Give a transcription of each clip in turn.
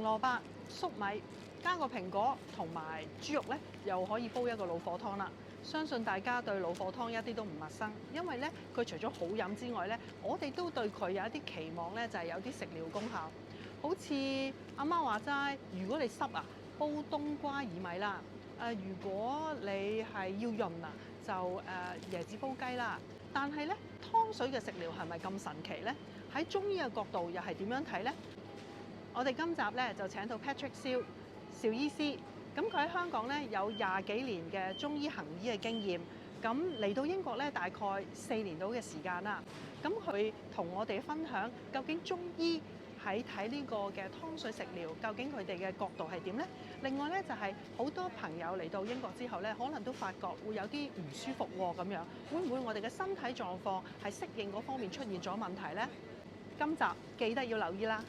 蘿蔔、粟米，加個蘋果同埋豬肉咧，又可以煲一個老火湯啦。相信大家對老火湯一啲都唔陌生，因為咧佢除咗好飲之外咧，我哋都對佢有一啲期望咧，就係有啲食療功效。好似阿媽話齋，如果你濕啊，煲冬瓜薏米啦。如果你係要潤啊，就椰子煲雞啦。但係咧，湯水嘅食療係咪咁神奇咧？喺中醫嘅角度又係點樣睇咧？我哋今集咧就請到 Patrick 邵醫師，咁佢喺香港咧有20幾年嘅中醫行醫嘅經驗，咁嚟到英國咧大概4年到嘅時間啦。咁佢同我哋分享究竟中醫喺睇呢個嘅湯水食療，究竟佢哋嘅角度係點呢？另外咧就係好多朋友嚟到英國之後咧，可能都發覺會有啲唔舒服喎咁樣，會唔會我哋嘅身體狀況係適應嗰方面出現咗問題呢？今集記得要留意啦！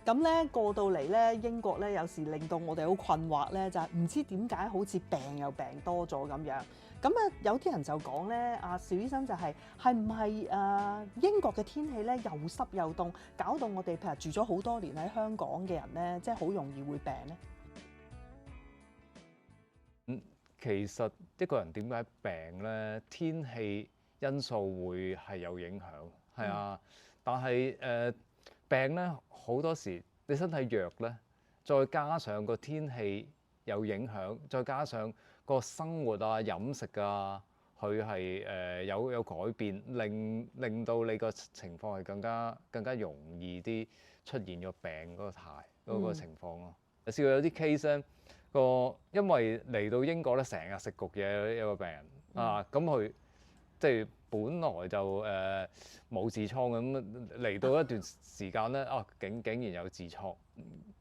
咁咧過到嚟咧英國咧，有時令到我哋好困惑咧，就係唔知點解好似病又病多咗咁樣。咁啊有啲人就講咧，阿邵醫生就係唔係英國嘅天氣咧又濕又凍，搞到我哋譬如住咗好多年喺香港嘅人咧，即係好容易會病咧。其實一個人點解病咧？天氣因素會係有影響，係啊。但係病咧好多時你身體弱咧，再加上個天氣有影響，再加上個生活啊、飲食啊，佢係有改變，令到你個情況係更加容易啲出現個病嗰個嗰個情況咯。試過有啲 case 咧。因為嚟到英國咧，成日食焗嘢有個病人啊，咁佢即係本來就冇痔瘡咁，嚟到一段時間咧，竟然有痔瘡。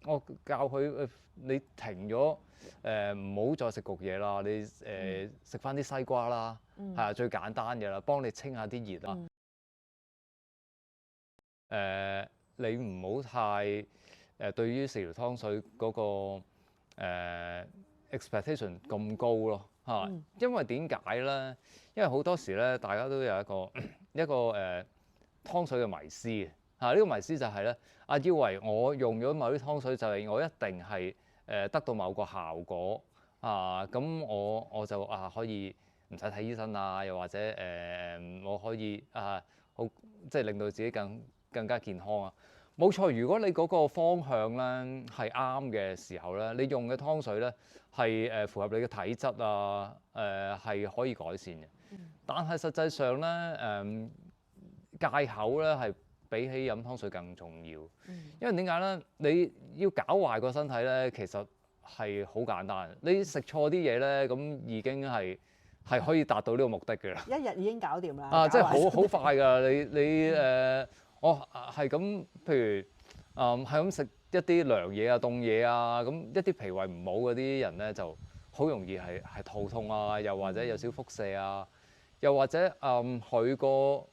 我教佢你停咗唔好再食焗嘢啦，你食翻啲西瓜啦，係啊，最簡單嘅啦，幫你清下啲熱啦。你唔好太對於食療湯水嗰個expectation 咁高咯嚇，因為點解咧？因為好多時咧，大家都有一個湯水嘅迷思嘅嚇。呢個迷思就係咧，以為我用咗某啲湯水就係我一定係得到某個效果啊，咁我就可以唔使睇醫生啊，又或者我可以好即係令到自己更加健康啊。冇錯，如果你嗰個方向咧係啱嘅時候咧，你用嘅湯水咧係符合你嘅體質啊，係可以改善嘅。但係實際上咧，戒口咧係比起飲湯水更重要。因為點解咧？你要搞壞個身體咧，其實係好簡單。你食錯啲嘢咧，咁已經係可以達到呢個目的嘅啦。一日已經搞掂啦！即係好快㗎！你我係咁，譬如係咁食一啲涼嘢啊、凍嘢啊，咁一啲脾胃唔好嗰啲人咧，就好容易係肚痛啊，又或者有少腹瀉啊，又或者佢個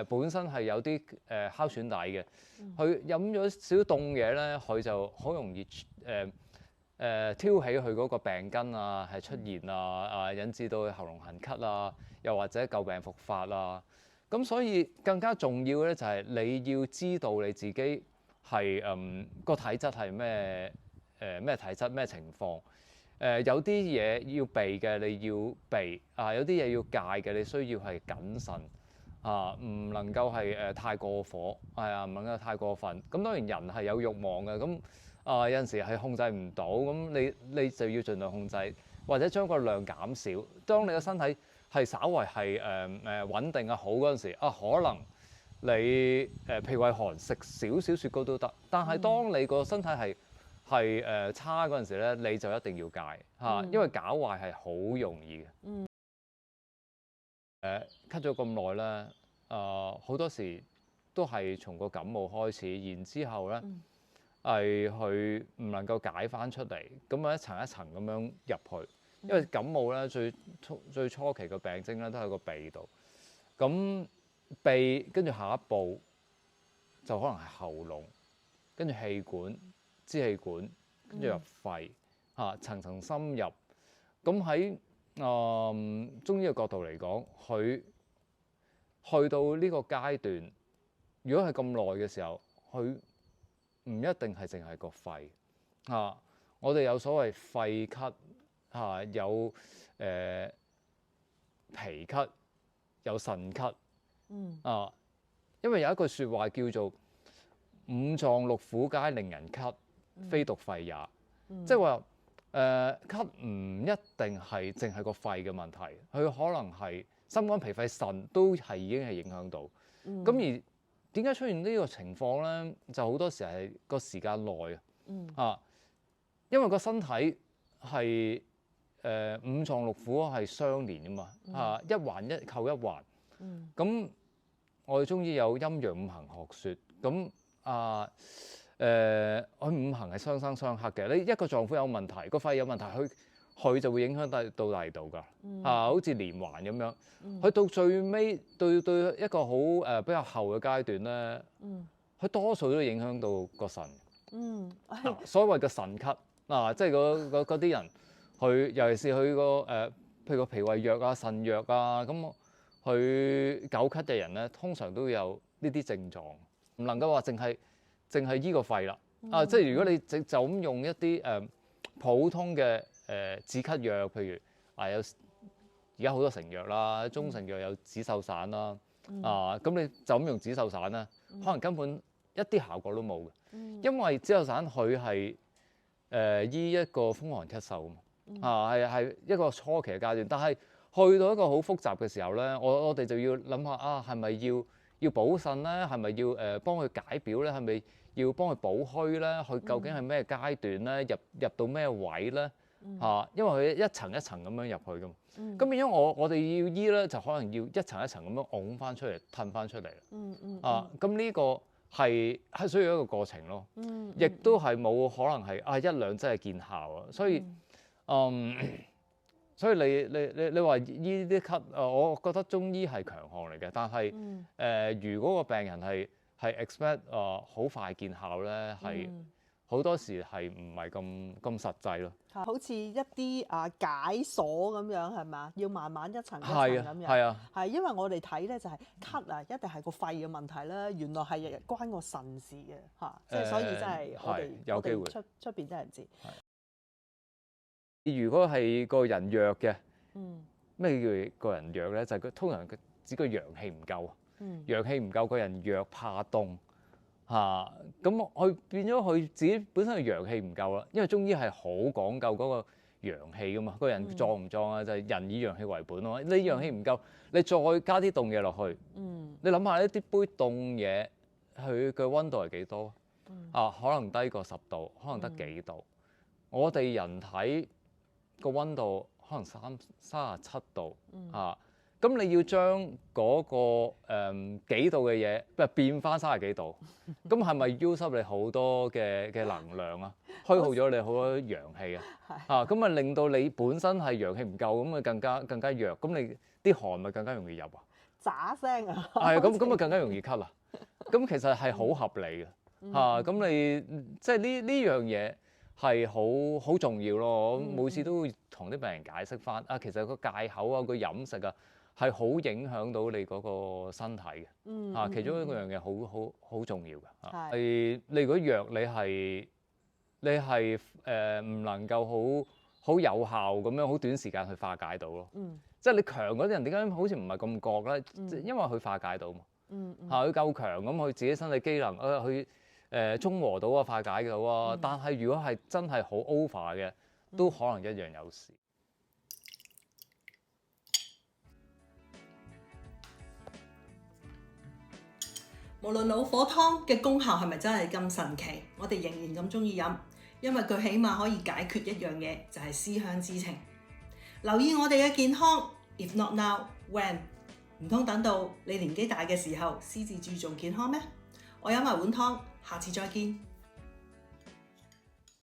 本身係有啲哮喘底嘅，佢飲咗少凍嘢咧，佢就好容易挑起佢嗰個病根啊，係出現引致到佢喉嚨痕咳啊，又或者舊病復發啊。咁所以更加重要嘅咧就係你要知道你自己係個體質係咩體質咩情況。有啲嘢要避嘅你要避有啲嘢要戒嘅你需要係謹慎唔能夠係太過火唔能夠太過分。咁當然人係有慾望嘅，咁有陣時係控制唔到，咁你就要盡量控制，或者將個量減少。當你個身體係稍為係穩定好嗰陣時可能你脾胃寒食少少雪糕都得，但係當你個身體係差嗰陣時咧，你就一定要戒因為搞壞係好容易嘅。咳咗咁耐咧，好多時都係從個感冒開始，然之後咧係佢唔能夠解翻出嚟，咁一層一層咁樣入去。因為感冒咧最初期嘅病徵咧都喺個鼻度，咁鼻跟住下一步就可能係喉嚨，跟住氣管、支氣管，跟住入肺層層深入。咁喺中醫嘅角度嚟講，佢去到呢個階段，如果係咁耐嘅時候，佢唔一定係淨係個肺嚇。我哋有所謂肺咳嚇，有脾咳，有腎咳。因為有一句説話叫做五臟六腑皆令人咳，非獨肺也。即係話咳唔一定係淨係個肺嘅問題，佢可能係心肝脾肺腎都係已經係影響到。咁而點解出現呢個情況咧？就好多時係個時間耐因為個身體係五臟六腑係相連噶嘛一環一扣一環。咁我哋中醫有陰陽五行學説，咁佢五行係相生相克嘅。你一個臟腑有問題，個肺有問題，佢就會影響到第二度㗎。好似連環咁樣，佢到最尾對一個好比較後嘅階段咧，佢多數都影響到個腎。所謂嘅腎咳即係嗰啲人，佢尤其是佢譬如個脾胃弱啊、腎弱啊，咁佢久咳嘅人咧，通常都有呢啲症狀，唔能夠話淨係醫個肺啦。即係如果你就咁用一啲普通嘅止咳藥，譬如有而家好多成藥啦，中成藥有止嗽散啦，咁你就咁用止嗽散咧，可能根本一啲效果都冇嘅。因為止嗽散佢係醫一個風寒咳嗽係一個初期嘅階段，但係去到一個好複雜嘅時候咧，我哋就要諗下係咪要補腎咧？係咪要幫佢解表咧？係咪要幫佢補虛咧？佢究竟係咩階段咧？入到咩位咧？因為佢一層一層咁樣入去噶嘛。咁變咗我哋要醫咧，就可能要一層一層咁樣拱翻出嚟、褪翻出嚟。咁呢個係需要一個過程咯。亦都係冇可能係一兩真係見效啊。所以你話醫啲咳我覺得中醫係強項嚟嘅，但係如果個病人係 expect 好快見效咧，係好多時係唔係咁實際咯。好似一啲解鎖咁樣係嘛？要慢慢一層一層咁樣。係因為我哋睇咧就係咳一定係個肺嘅問題啦，原來係關個腎事嘅即係所以真係我哋有機會出邊真係唔知。如果係個人弱嘅，咩叫個人弱咧？就係佢通常指個陽氣唔夠陽氣唔夠，個人弱怕凍咁佢變咗佢自己本身嘅陽氣唔夠啦。因為中醫係好講究嗰個陽氣噶嘛，個人壯唔壯啊，就係人以陽氣為本咯。你陽氣唔夠，你再加啲凍嘢落去，你諗下一啲杯凍嘢，佢嘅溫度係幾多可能低過10度，可能得幾度。我哋人體個溫度可能37度咁你要將嗰個幾度嘅嘢變翻30幾度，咁係咪腰濕你好多嘅能量虛耗咗你好多陽氣咁令到你本身係陽氣唔夠，咁咪更加弱，咁你啲汗咪更加容易入喳聲咁咪更加容易咳啦。咁其實係好合理嘅咁你即係呢樣嘢係好重要咯。我每次都會同啲病人解釋翻其實個戒口個飲食係好影響到你嗰個身體嘅其中一個樣嘢好重要嘅你如果弱，你係唔能夠好有效咁樣好短時間去化解到咯。即係你強嗰啲人點解好似唔係咁覺咧？因為佢化解到嘛佢夠強咁，佢自己身體機能去中和到化解到但係如果係真係好 over 嘅，都可能一樣有事。無論老火湯嘅功效係咪真係咁神奇，我哋仍然咁中意飲，因為佢起碼可以解決一樣嘢，就係思鄉之情。留意我哋嘅健康 ，if not now when？ 唔通等到你年紀大嘅時候先至注重健康咩？我飲埋碗湯，下次再見。